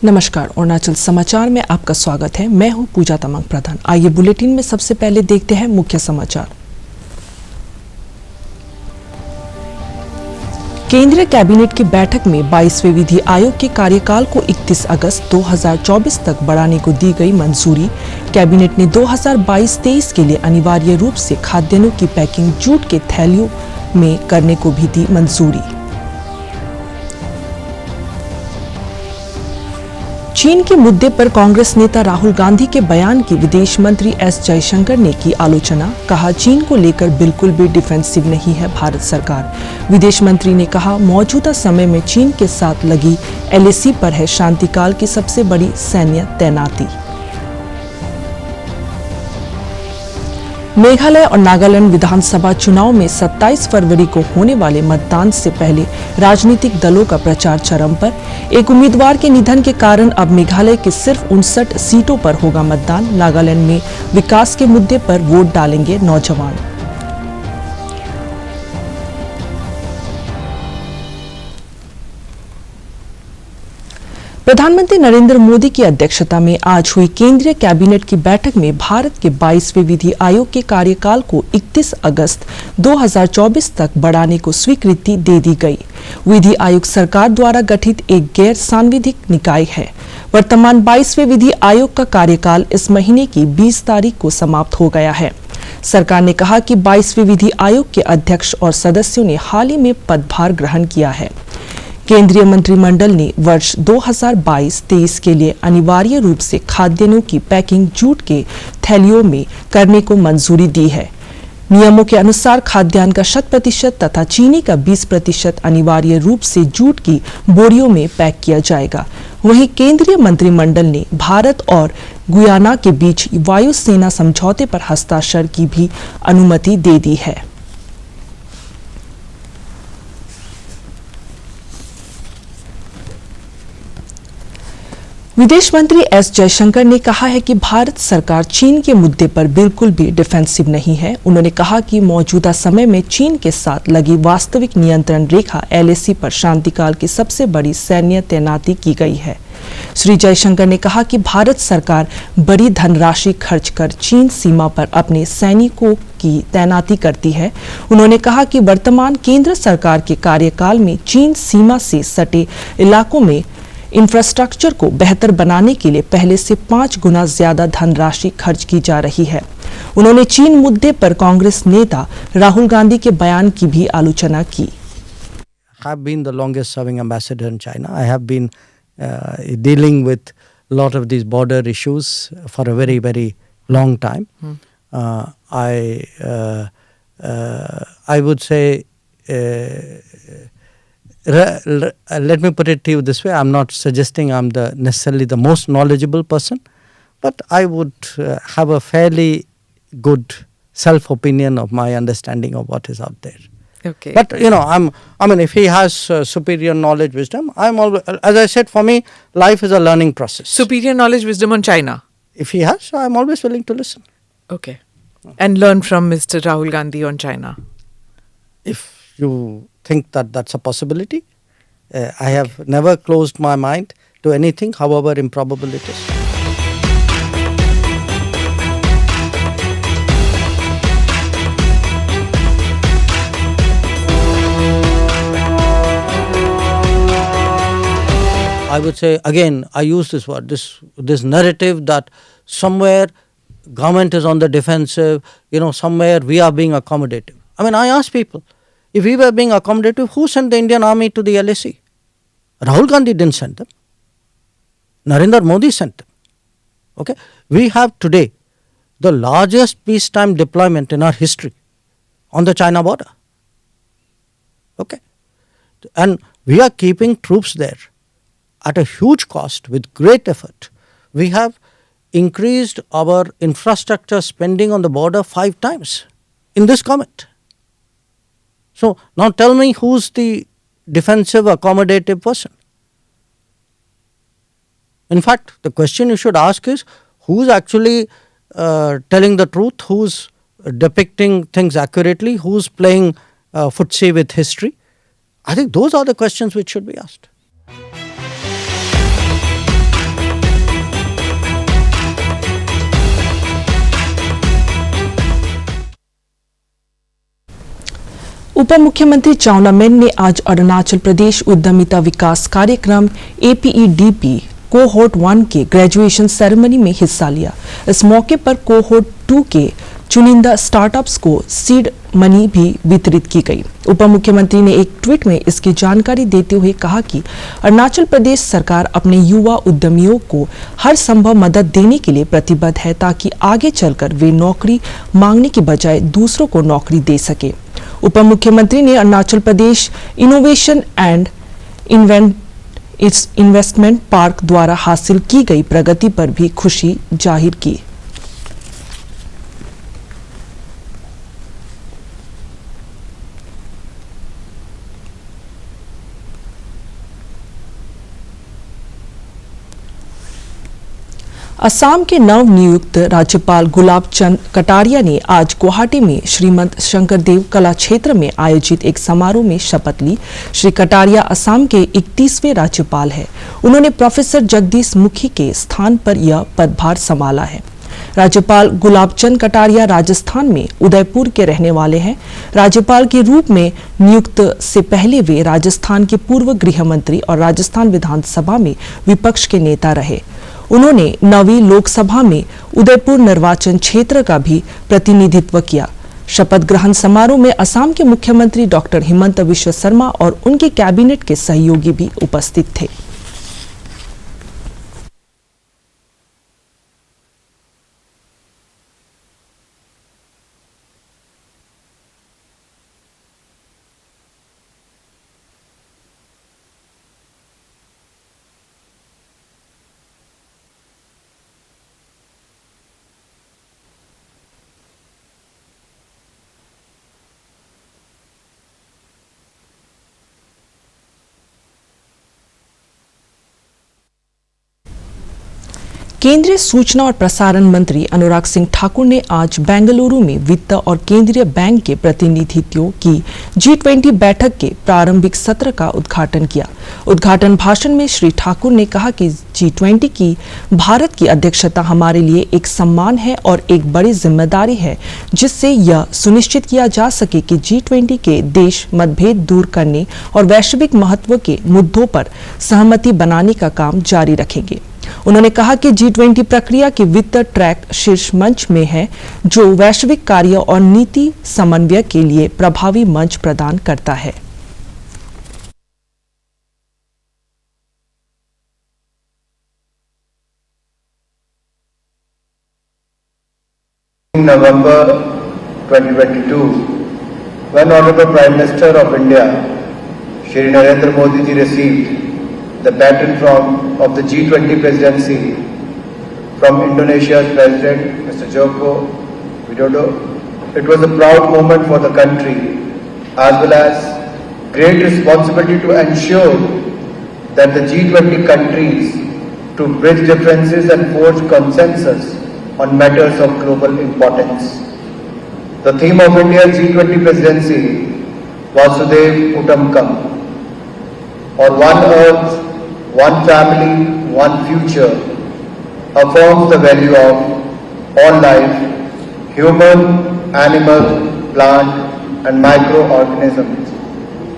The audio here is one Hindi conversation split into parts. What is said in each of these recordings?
नमस्कार, अरुणाचल समाचार में आपका स्वागत है। मैं हूं पूजा तमांग प्रधान। आइए बुलेटिन में सबसे पहले देखते हैं मुख्य समाचार। केंद्रीय कैबिनेट की बैठक में 22वें विधि आयोग के कार्यकाल को 31 अगस्त 2024 तक बढ़ाने को दी गई मंजूरी। कैबिनेट ने 2022-23 के लिए अनिवार्य रूप से खाद्यान्नों की पैकिंग जूट के थैलियों में करने को भी दी मंजूरी। चीन के मुद्दे पर कांग्रेस नेता राहुल गांधी के बयान की विदेश मंत्री एस जयशंकर ने की आलोचना। कहा, चीन को लेकर बिल्कुल भी डिफेंसिव नहीं है भारत सरकार। विदेश मंत्री ने कहा, मौजूदा समय में चीन के साथ लगी एलएसी पर है शांतिकाल की सबसे बड़ी सैन्य तैनाती। मेघालय और नागालैंड विधानसभा चुनाव में 27 फरवरी को होने वाले मतदान से पहले राजनीतिक दलों का प्रचार चरम पर। एक उम्मीदवार के निधन के कारण अब मेघालय के सिर्फ 59 सीटों पर होगा मतदान। नागालैंड में विकास के मुद्दे पर वोट डालेंगे नौजवान। प्रधानमंत्री नरेंद्र मोदी की अध्यक्षता में आज हुई केंद्रीय कैबिनेट की बैठक में भारत के 22वें विधि आयोग के कार्यकाल को 31 अगस्त 2024 तक बढ़ाने को स्वीकृति दे दी गई। विधि आयोग सरकार द्वारा गठित एक गैर सांविधिक निकाय है। वर्तमान 22वें विधि आयोग का कार्यकाल इस महीने की 20 तारीख को समाप्त हो गया है। सरकार ने कहा कि 22वें विधि आयोग के अध्यक्ष और सदस्यों ने हाल ही में पदभार ग्रहण किया है। केंद्रीय मंत्रिमंडल ने वर्ष 2022-23 के लिए अनिवार्य रूप से खाद्यान्नों की पैकिंग जूट के थैलियों में करने को मंजूरी दी है। नियमों के अनुसार खाद्यान्न का 100% तथा चीनी का 20% अनिवार्य रूप से जूट की बोरियों में पैक किया जाएगा। वहीं केंद्रीय मंत्रिमंडल ने भारत और गुयाना के बीच वायुसेना समझौते पर हस्ताक्षर की भी अनुमति दे दी है। विदेश मंत्री एस जयशंकर ने कहा है कि भारत सरकार चीन के मुद्दे पर बिल्कुल भी डिफेंसिव नहीं है। उन्होंने कहा कि मौजूदा समय में चीन के साथ लगी वास्तविक नियंत्रण रेखा एलएसी पर शांतिकाल की सबसे बड़ी सैन्य तैनाती की गई है। श्री जयशंकर ने कहा कि भारत सरकार बड़ी धनराशि खर्च कर चीन सीमा पर अपने सैनिकों की तैनाती करती है। उन्होंने कहा कि वर्तमान केंद्र सरकार के कार्यकाल में चीन सीमा से सटे इलाकों में इंफ्रास्ट्रक्चर को बेहतर बनाने के लिए पहले से 5 गुना ज्यादा धनराशि खर्च की जा रही है। उन्होंने चीन मुद्दे पर कांग्रेस नेता राहुल गांधी के बयान की भी आलोचना की। I have been the longest serving ambassador in China. I have been dealing with a lot of these border issues for a very, very long time. I would say let me put it to you this way. I'm not suggesting I'm necessarily the most knowledgeable person, but I would have a fairly good self-opinion of my understanding of what is out there. Okay. But if he has superior knowledge, wisdom, I'm always, as I said, for me, life is a learning process. Superior knowledge, wisdom on China. If he has, I'm always willing to listen. Okay. And learn from Mr. Rahul Gandhi on China. If you think that that's a possibility, I have never closed my mind to anything, however improbable it is. I would say, again, I use this word, this narrative that somewhere government is on the defensive, somewhere we are being accommodative. I ask people, if we were being accommodative, who sent the Indian army to the LAC? Rahul Gandhi didn't send them. Narendra Modi sent them. Okay? We have today the largest peacetime deployment in our history on the China border. Okay? And we are keeping troops there at a huge cost with great effort. We have increased our infrastructure spending on the border 5 times in this government. So now tell me, who's the defensive, accommodative person? In fact, the question you should ask is, who's actually telling the truth, who's depicting things accurately, who's playing footsie with history? I think those are the questions which should be asked. उप मुख्यमंत्री चाउना मेन ने आज अरुणाचल प्रदेश उद्यमिता विकास कार्यक्रम APEDP कोहोर्ट 1 के ग्रेजुएशन सेरेमनी में हिस्सा लिया। इस मौके पर कोहोर्ट 2 के चुनिंदा स्टार्टअप्स को सीड मनी भी वितरित की गई। उप मुख्यमंत्री ने एक ट्वीट में इसकी जानकारी देते हुए कहा कि अरुणाचल प्रदेश सरकार अपने युवा उद्यमियों को हर संभव मदद देने के लिए प्रतिबद्ध है ताकि आगे चलकर वे नौकरी मांगने की बजाय दूसरों को नौकरी दे सके। उप मुख्यमंत्री ने Arunachal Pradesh innovation and investment park द्वारा हासिल की गई प्रगति पर भी खुशी जाहिर की। असम के नव नियुक्त राज्यपाल गुलाब चंद कटारिया ने आज गुवाहाटी में श्रीमंत शंकरदेव कला क्षेत्र में आयोजित एक समारोह में शपथ ली। श्री कटारिया असम के 31वें राज्यपाल हैं। उन्होंने प्रोफेसर जगदीश मुखी के स्थान पर यह पदभार संभाला है। राज्यपाल गुलाब चंद कटारिया राजस्थान में उदयपुर के रहने वाले हैं। राज्यपाल के रूप में नियुक्त से पहले वे राजस्थान के पूर्व गृह मंत्री और राजस्थान विधानसभा में विपक्ष के नेता रहे। उन्होंने 9वीं लोकसभा में उदयपुर निर्वाचन क्षेत्र का भी प्रतिनिधित्व किया। शपथ ग्रहण समारोह में असम के मुख्यमंत्री डॉक्टर हिमंत बिश्व शर्मा और उनके कैबिनेट के सहयोगी भी उपस्थित थे। केंद्रीय सूचना और प्रसारण मंत्री अनुराग सिंह ठाकुर ने आज बेंगलुरु में वित्त और केंद्रीय बैंक के प्रतिनिधियों की G20 बैठक के प्रारंभिक सत्र का उद्घाटन किया। उद्घाटन भाषण में श्री ठाकुर ने कहा कि G20 की भारत की अध्यक्षता हमारे लिए एक सम्मान है और एक बड़ी जिम्मेदारी है, जिससे यह सुनिश्चित किया जा सके कि G20 के देश मतभेद दूर करने और वैश्विक महत्व के मुद्दों पर सहमति बनाने का काम जारी रखेंगे। उन्होंने कहा कि G20 प्रक्रिया के वित्त ट्रैक शीर्ष मंच में है, जो वैश्विक कार्य और नीति समन्वय के लिए प्रभावी मंच प्रदान करता है। In November 2022, when Honorable Prime Minister of India, Shri Narendra Modi ji received the baton of the G20 presidency from Indonesia's President, Mr. Joko Widodo. It was a proud moment for the country, as well as great responsibility to ensure that the G20 countries to bridge differences and forge consensus on matters of global importance. The theme of India's G20 presidency was Vasudev Kutumbakam, or One Earth, One Family, One Future, affirms the value of all life, human, animal, plant and microorganisms,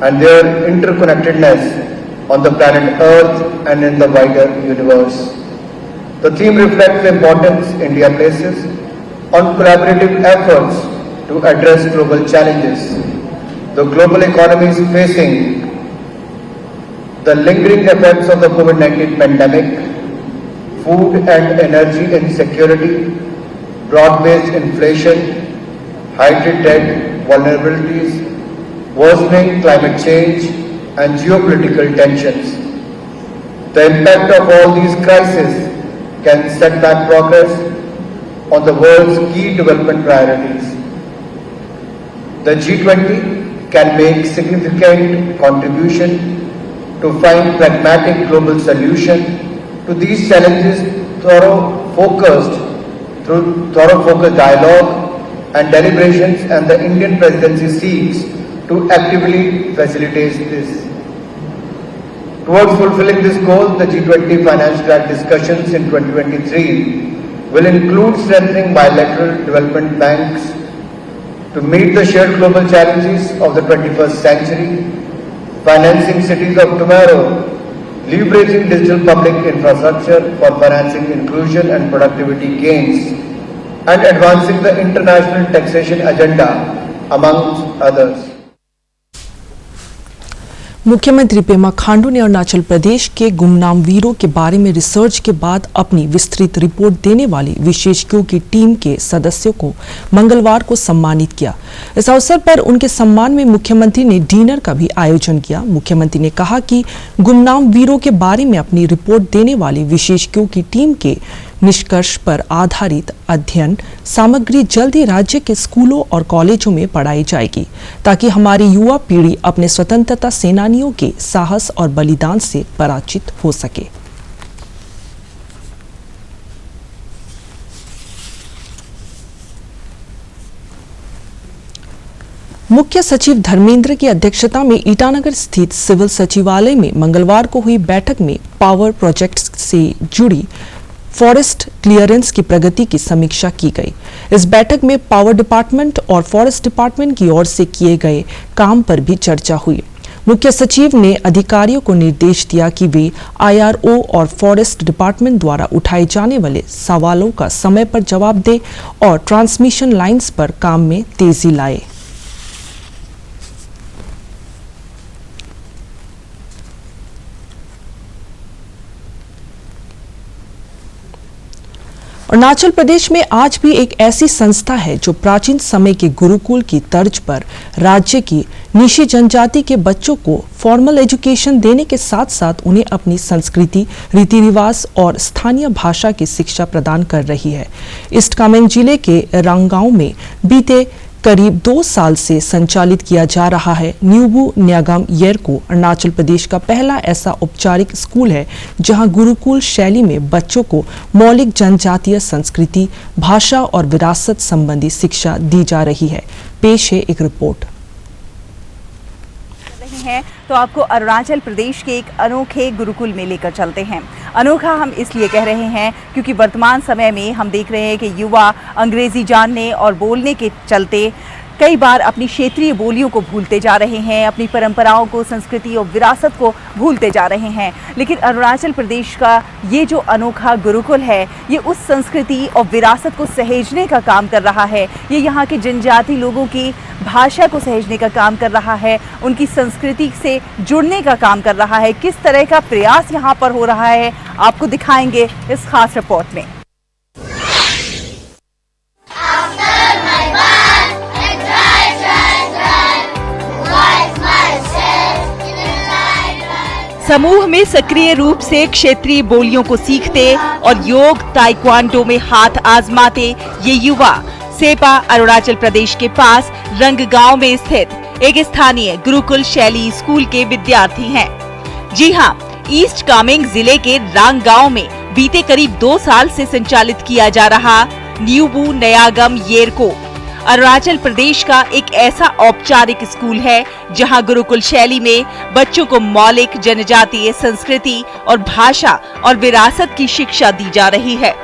and their interconnectedness on the planet Earth and in the wider universe. The theme reflects the importance India places on collaborative efforts to address global challenges. The global economy is facing the lingering effects of the COVID-19 pandemic, food and energy insecurity, broad-based inflation, heightened debt vulnerabilities, worsening climate change and geopolitical tensions. The impact of all these crises can set back progress on the world's key development priorities. The G20 can make significant contribution to find pragmatic global solution to these challenges through focused dialogue and deliberations, and the Indian presidency seeks to actively facilitate this. Towards fulfilling this goal, the G20 Financial Act discussions in 2023 will include strengthening bilateral development banks to meet the shared global challenges of the 21st century, financing cities of tomorrow, leveraging digital public infrastructure for financing inclusion and productivity gains, and advancing the international taxation agenda, amongst others. मुख्यमंत्री पेमा खांडू ने अरुणाचल प्रदेश के गुमनाम वीरों के बारे में रिसर्च के बाद अपनी विस्तृत रिपोर्ट देने वाली विशेषज्ञों की टीम के सदस्यों को मंगलवार को सम्मानित किया। इस अवसर पर उनके सम्मान में मुख्यमंत्री ने डिनर का भी आयोजन किया। मुख्यमंत्री ने कहा कि गुमनाम वीरों के बारे में अपनी रिपोर्ट देने वाली विशेषज्ञों की टीम के निष्कर्ष पर आधारित अध्ययन सामग्री जल्द ही राज्य के स्कूलों और कॉलेजों में पढ़ाई जाएगी, ताकि हमारी युवा पीढ़ी अपने स्वतंत्रता सेनानियों के साहस और बलिदान से परिचित हो सके। मुख्य सचिव धर्मेंद्र की अध्यक्षता में ईटानगर स्थित सिविल सचिवालय में मंगलवार को हुई बैठक में पावर प्रोजेक्ट्स से जुड़ी फॉरेस्ट क्लियरेंस की प्रगति की समीक्षा की गई। इस बैठक में पावर डिपार्टमेंट और फॉरेस्ट डिपार्टमेंट की ओर से किए गए काम पर भी चर्चा हुई। मुख्य सचिव ने अधिकारियों को निर्देश दिया कि वे IRO और फॉरेस्ट डिपार्टमेंट द्वारा उठाए जाने वाले सवालों का समय पर जवाब दें और ट्रांसमिशन लाइंस पर काम में तेजी लाए। अरुणाचल प्रदेश में आज भी एक ऐसी संस्था है जो प्राचीन समय के गुरुकुल की तर्ज पर राज्य की निशी जनजाति के बच्चों को फॉर्मल एजुकेशन देने के साथ साथ उन्हें अपनी संस्कृति, रीति रिवाज और स्थानीय भाषा की शिक्षा प्रदान कर रही है। ईस्ट कामेंग जिले के रंगांव में बीते करीब 2 साल से संचालित किया जा रहा है न्यूबू न्यागम येरको अरुणाचल प्रदेश का पहला ऐसा औपचारिक स्कूल है जहां गुरुकुल शैली में बच्चों को मौलिक जनजातीय संस्कृति, भाषा और विरासत संबंधी शिक्षा दी जा रही है। पेश है एक रिपोर्ट। हैं तो आपको अरुणाचल प्रदेश के एक अनोखे गुरुकुल में लेकर चलते हैं। अनोखा हम इसलिए कह रहे हैं क्योंकि वर्तमान समय में हम देख रहे हैं कि युवा अंग्रेजी जानने और बोलने के चलते कई बार अपनी क्षेत्रीय बोलियों को भूलते जा रहे हैं, अपनी परंपराओं को, संस्कृति और विरासत को भूलते जा रहे हैं। लेकिन अरुणाचल प्रदेश का ये जो अनोखा गुरुकुल है, ये उस संस्कृति और विरासत को सहेजने का काम कर रहा है। ये यहाँ के जनजाति लोगों की भाषा को सहेजने का काम कर रहा है, उनकी संस्कृति से जुड़ने का काम कर रहा है। किस तरह का प्रयास यहाँ पर हो रहा है, आपको दिखाएंगे इस खास रिपोर्ट में। समूह में सक्रिय रूप से क्षेत्रीय बोलियों को सीखते और योग ताइक्वांडो में हाथ आजमाते ये युवा सेपा अरुणाचल प्रदेश के पास रंग गांव में स्थित एक स्थानीय गुरुकुल शैली स्कूल के विद्यार्थी हैं। जी हां, ईस्ट कामेंग जिले के रांग गांव में बीते करीब 2 साल से संचालित किया जा रहा न्यूबू न्यागम येरको अरुणाचल प्रदेश का एक ऐसा औपचारिक स्कूल है जहां गुरुकुल शैली में बच्चों को मौलिक जनजातीय संस्कृति और भाषा और विरासत की शिक्षा दी जा रही है।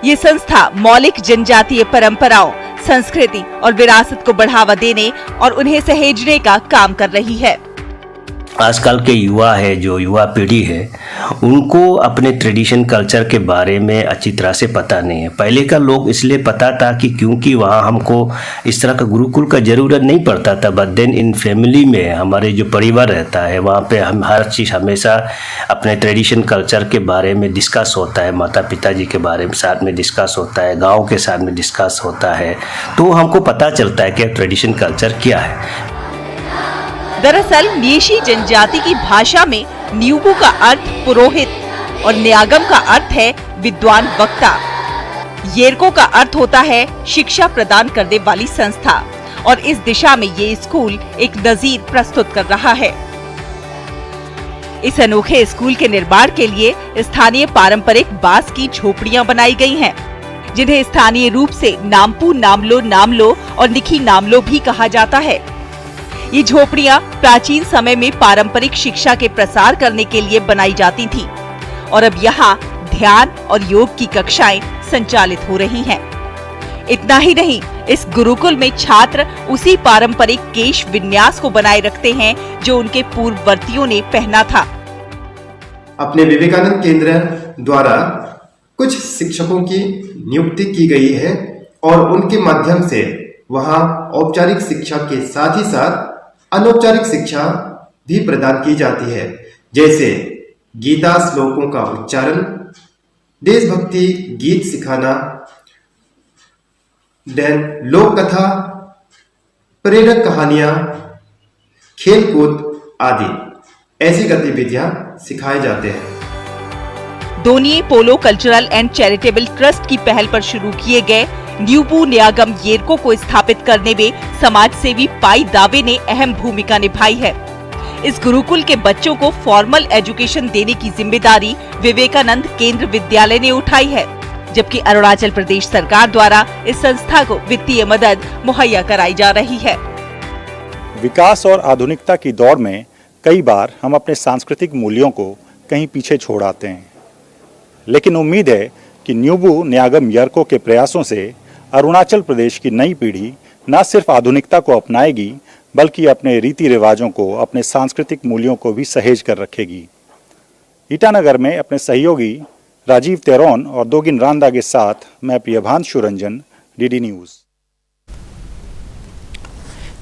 ये संस्था मौलिक जनजातीय परंपराओं, संस्कृति और विरासत को बढ़ावा देने और उन्हें सहेजने का काम कर रही है। आजकल के युवा है, जो युवा पीढ़ी है, उनको अपने ट्रेडिशन कल्चर के बारे में अच्छी तरह से पता नहीं है। पहले का लोग इसलिए पता था कि क्योंकि वहाँ हमको इस तरह का गुरुकुल का ज़रूरत नहीं पड़ता था। बट देन इन फैमिली में हमारे जो परिवार रहता है, वहाँ पे हम हर चीज़ हमेशा अपने ट्रेडिशन कल्चर के बारे में डिस्कस होता है, माता पिताजी के बारे में साथ में डिस्कस होता है, गाँव के साथ में डिस्कस होता है, तो हमको पता चलता है कि ट्रेडिशन कल्चर क्या है। दरअसल निशी जनजाति की भाषा में न्यूबू का अर्थ पुरोहित और न्यागम का अर्थ है विद्वान वक्ता। येरको का अर्थ होता है शिक्षा प्रदान करने वाली संस्था और इस दिशा में ये स्कूल एक नजीर प्रस्तुत कर रहा है। इस अनोखे स्कूल के निर्माण के लिए स्थानीय पारंपरिक बांस की झोपड़ियां बनाई गई हैं, जिन्हें स्थानीय रूप से नामपू नामलो और निखी नामलो भी कहा जाता है। ये झोपड़ियां प्राचीन समय में पारंपरिक शिक्षा के प्रसार करने के लिए बनाई जाती थी और अब यहाँ ध्यान और योग की कक्षाएं संचालित हो रही हैं। इतना ही नहीं, इस गुरुकुल में छात्र उसी पारंपरिक केश विन्यास को बनाए रखते हैं जो उनके पूर्ववर्तियों ने पहना था। अपने विवेकानंद केंद्र द्वारा कुछ शिक्षकों की नियुक्ति की गई है और उनके माध्यम से वहां औपचारिक शिक्षा के साथ ही साथ अनौपचारिक शिक्षा भी प्रदान की जाती है, जैसे गीता श्लोकों का उच्चारण, देशभक्ति गीत सिखाना, देन लोक कथा, प्रेरक कहानियां, खेलकूद आदि ऐसी गतिविधियां सिखाए जाते हैं। दोनिये पोलो कल्चरल एंड चैरिटेबल ट्रस्ट की पहल पर शुरू किए गए न्यूबू न्यागम येरको को स्थापित करने में समाज सेवी पाई दावे ने अहम भूमिका निभाई है। इस गुरुकुल के बच्चों को फॉर्मल एजुकेशन देने की जिम्मेदारी विवेकानंद केंद्र विद्यालय ने उठाई है, जबकि अरुणाचल प्रदेश सरकार द्वारा इस संस्था को वित्तीय मदद मुहैया कराई जा रही है। विकास और आधुनिकता की दौड़ में कई बार हम अपने सांस्कृतिक मूल्यों को कहीं पीछे छोड़ आते हैं, लेकिन उम्मीद है कि न्यूबू न्यागम येरको के प्रयासों से अरुणाचल प्रदेश की नई पीढ़ी न सिर्फ आधुनिकता को अपनाएगी बल्कि अपने रीति रिवाजों को, अपने सांस्कृतिक मूल्यों को भी सहेज कर रखेगी। ईटानगर में अपने सहयोगी राजीव तेरोन और दोगिन रांदा के साथ मैं प्रियभांशु रंजन, डीडी न्यूज़।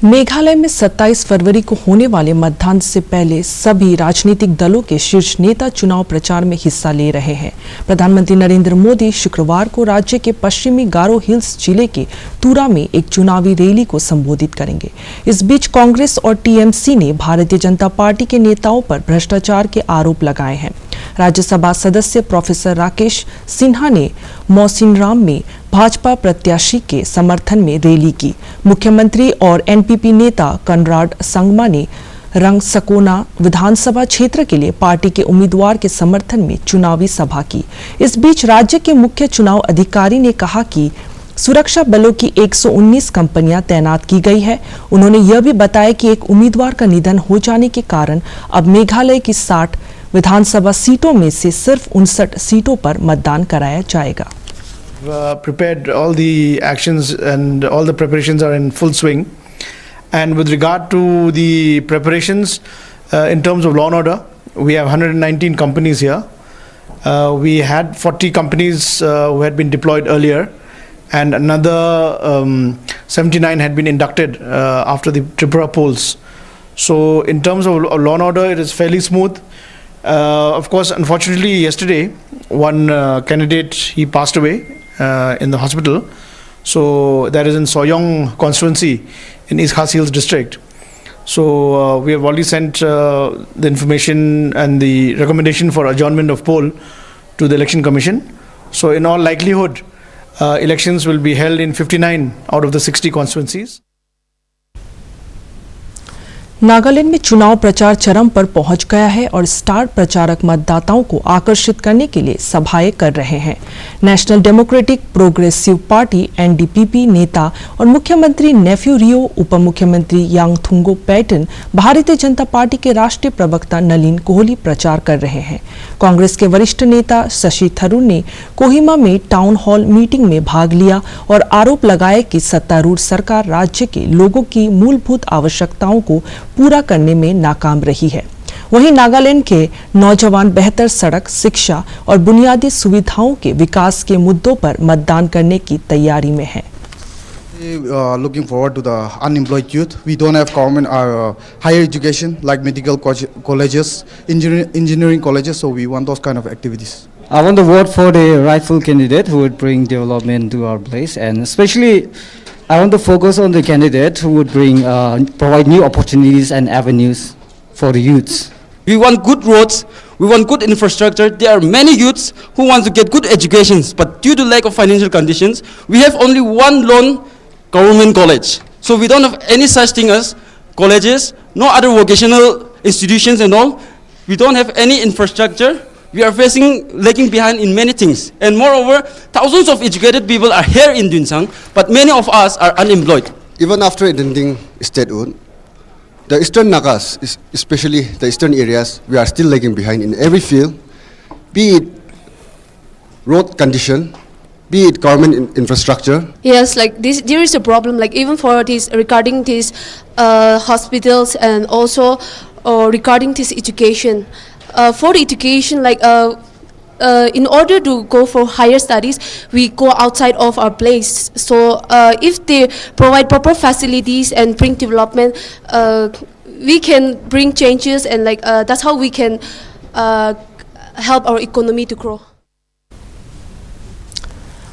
मेघालय में 27 फरवरी को होने वाले मतदान से पहले सभी राजनीतिक दलों के शीर्ष नेता चुनाव प्रचार में हिस्सा ले रहे हैं। प्रधानमंत्री नरेंद्र मोदी शुक्रवार को राज्य के पश्चिमी गारो हिल्स जिले के तुरा में एक चुनावी रैली को संबोधित करेंगे। इस बीच कांग्रेस और टीएमसी ने भारतीय जनता पार्टी के नेताओं पर भ्रष्टाचार के आरोप लगाए हैं। राज्यसभा सदस्य प्रोफेसर राकेश सिन्हा ने मौसिनराम में भाजपा प्रत्याशी के समर्थन में रैली की। मुख्यमंत्री और एनपीपी नेता कनराड संगमा ने रंगसकोना विधानसभा क्षेत्र के लिए पार्टी के उम्मीदवार के समर्थन में चुनावी सभा की। इस बीच राज्य के मुख्य चुनाव अधिकारी ने कहा कि सुरक्षा बलों की 119 कंपनियां तैनात की गई है। उन्होंने यह भी बताया कि एक उम्मीदवार का निधन हो जाने के कारण अब मेघालय की 60 विधानसभा सीटों में से सिर्फ 59 सीटों पर मतदान कराया जाएगा। Prepared all the actions and all the preparations are in full swing, and with regard to the preparations in terms of law and order, we have 119 companies here. We had 40 companies who had been deployed earlier, and another 79 had been inducted after the Tripura polls. So in terms of law and order, it is fairly smooth. Of course, unfortunately yesterday one candidate, he passed away in the hospital. So that is in Soyong constituency in East Khas Hills district. So we have already sent the information and the recommendation for adjournment of poll to the election commission. So in all likelihood elections will be held in 59 out of the 60 constituencies. Nagaland में चुनाव प्रचार चरम पर पहुंच गया है और स्टार प्रचारक मतदाताओं को आकर्षित करने के लिए सभाएं कर रहे हैं। National democratic progressive party NDPP नेता और मुख्यमंत्री नेफ्यू रियो, उप मुख्यमंत्री यांगथुंगो पैटन, भारतीय जनता पार्टी के राष्ट्रीय प्रवक्ता नलिन कोहली प्रचार कर रहे हैं। कांग्रेस के वरिष्ठ नेता शशि थरूर ने कोहिमा में टाउन हॉल मीटिंग में भाग लिया और आरोप लगाया कि सत्तारूढ़ सरकार राज्य के लोगों की मूलभूत आवश्यकताओं को पूरा करने में नाकाम रही है। वहीं नागालैंड के नौजवान बेहतर सड़क, शिक्षा और बुनियादी सुविधाओं के विकास के मुद्दों पर मतदान करने की तैयारी में है। Looking forward to the unemployed youth. We don't have government higher education like medical colleges, engineering colleges, so we want those kind of activities. I want to vote for the rightful candidate who would bring development to our place, and especially I want to focus on the candidate who would bring provide new opportunities and avenues for the youths. We want good roads, we want good infrastructure. There are many youths who want to get good educations, but due to lack of financial conditions, we have only one lone government college. So we don't have any such thing as colleges, no other vocational institutions and all. We don't have any infrastructure. We are lagging behind in many things. And moreover, thousands of educated people are here in Dunsang, but many of us are unemployed. Even after attending statehood, the eastern Nagas, especially the eastern areas, we are still lagging behind in every field, be it road condition, be it government infrastructure. Yes, like this, there is a problem. Like even for this, regarding these hospitals and also regarding this education. For the education, like in order to go for higher studies, we go outside of our place. So if they provide proper facilities and bring development, we can bring changes, and like that's how we can help our economy to grow.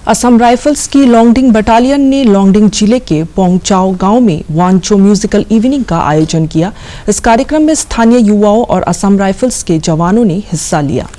Assam rifles की लोंगडिंग बटालियन ने लोंगडिंग जिले के पोंगचाओ गांव में वांचो म्यूजिकल इवनिंग का आयोजन किया। इस कार्यक्रम में स्थानीय युवाओं और असम राइफल्स के जवानों ने हिस्सा लिया।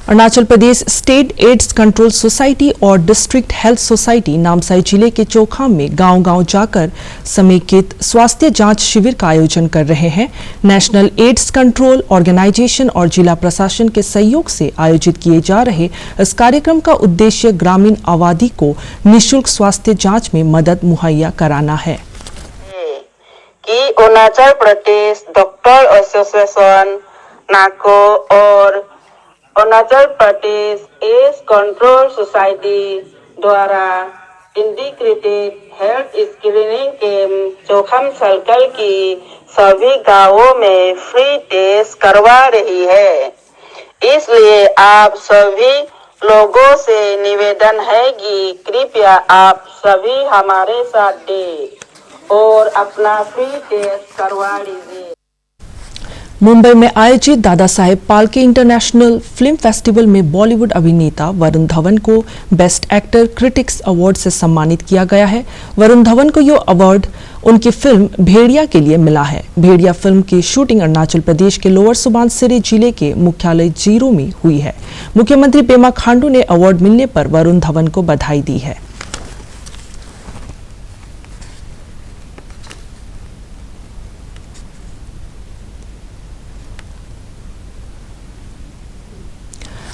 Arunachal Pradesh state ads control society और डिस्ट्रिक्ट हेल्थ सोसाइटी नामसाई जिले के चोखाम में गांव-गांव जाकर समेकित स्वास्थ्य जांच शिविर का आयोजन कर रहे हैं। नेशनल एड्स कंट्रोल ऑर्गेनाइजेशन और जिला प्रशासन के सहयोग से आयोजित किए जा रहे इस कार्यक्रम का उद्देश्य ग्रामीण आबादी को निःशुल्क स्वास्थ्य जांच में मदद मुहैया कराना है। कि Arunachal Pradesh doctor association NACO और Arunachal Pradesh AIDS control society द्वारा integrated health screening camp Chokham circle की सभी गांवों में फ्री टेस्ट करवा रही है। इसलिए आप सभी लोगों से निवेदन है कि कृपया आप सभी हमारे साथ दें और अपना फ्री टेस्ट करवा लीजिए। मुंबई में आयोजित Dada Saheb Phalke international film festival में बॉलीवुड अभिनेता वरुण धवन को बेस्ट एक्टर क्रिटिक्स अवार्ड से सम्मानित किया गया है। वरुण धवन को यह अवार्ड उनकी फिल्म भेड़िया के लिए मिला है। भेड़िया फिल्म की शूटिंग अरुणाचल प्रदेश के लोअर सुबनसिरी जिले के मुख्यालय जीरो में हुई है। मुख्यमंत्री पेमा खांडू ने अवार्ड मिलने पर वरुण धवन को बधाई दी है।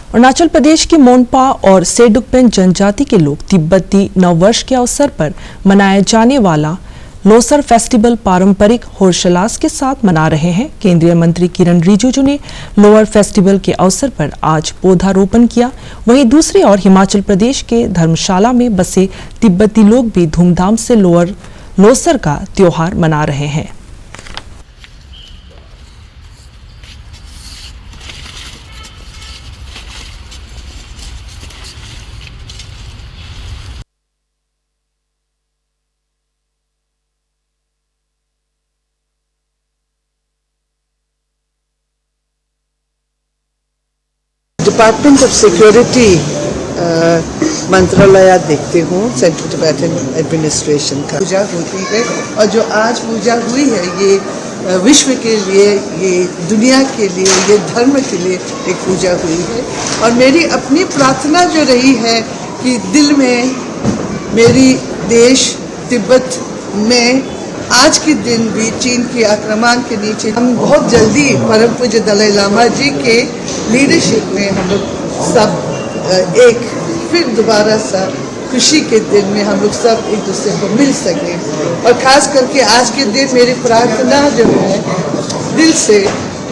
अरुणाचल प्रदेश की मोनपा और सेडुकपेन जनजाति के लोग तिब्बती नववर्ष के अवसर पर मनाया जाने वाला लोसर फेस्टिवल पारंपरिक हर्षोल्लास के साथ मना रहे हैं। केंद्रीय मंत्री किरण रिजिजू ने लोअर फेस्टिवल के अवसर पर आज पौधारोपण किया। वहीं दूसरी ओर हिमाचल प्रदेश के धर्मशाला में बसे तिब्बती लोग भी धूमधाम से लोसर का त्योहार मना रहे हैं। डिपार्टमेंट ऑफ सिक्योरिटी मंत्रालय देखते हूँ, सेंट्रल टिबेटन एडमिनिस्ट्रेशन का पूजा होती है। और जो आज पूजा हुई है ये विश्व के लिए, ये दुनिया के लिए, ये धर्म के लिए एक पूजा हुई है। और मेरी अपनी प्रार्थना जो रही है कि दिल में मेरी देश तिब्बत में आज के दिन भी चीन के आक्रमण के नीचे हम बहुत जल्दी परम पूज्य दलाई लामा जी के लीडरशिप में हम लोग सब एक फिर दोबारा सा खुशी के दिन में हम लोग सब एक दूसरे को मिल सके। और खास करके आज के दिन मेरी प्रार्थना जो है दिल से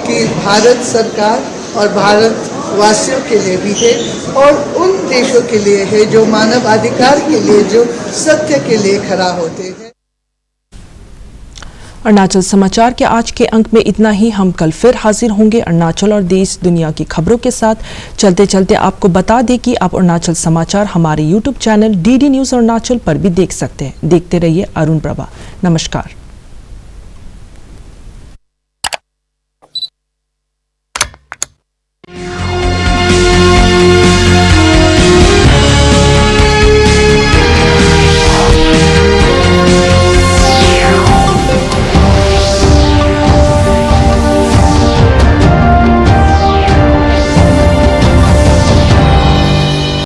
कि भारत सरकार और भारत वासियों के लिए भी है और उन देशों के लिए है जो मानव अधिकार के लिए, जो सत्य के लिए खड़ा होते हैं। अरुणाचल समाचार के आज के अंक में इतना ही। हम कल फिर हाजिर होंगे अरुणाचल और देश दुनिया की खबरों के साथ। चलते चलते आपको बता दें कि आप अरुणाचल समाचार हमारे YouTube channel DD news Arunachal पर भी देख सकते हैं। देखते रहिए अरुण प्रभा। नमस्कार।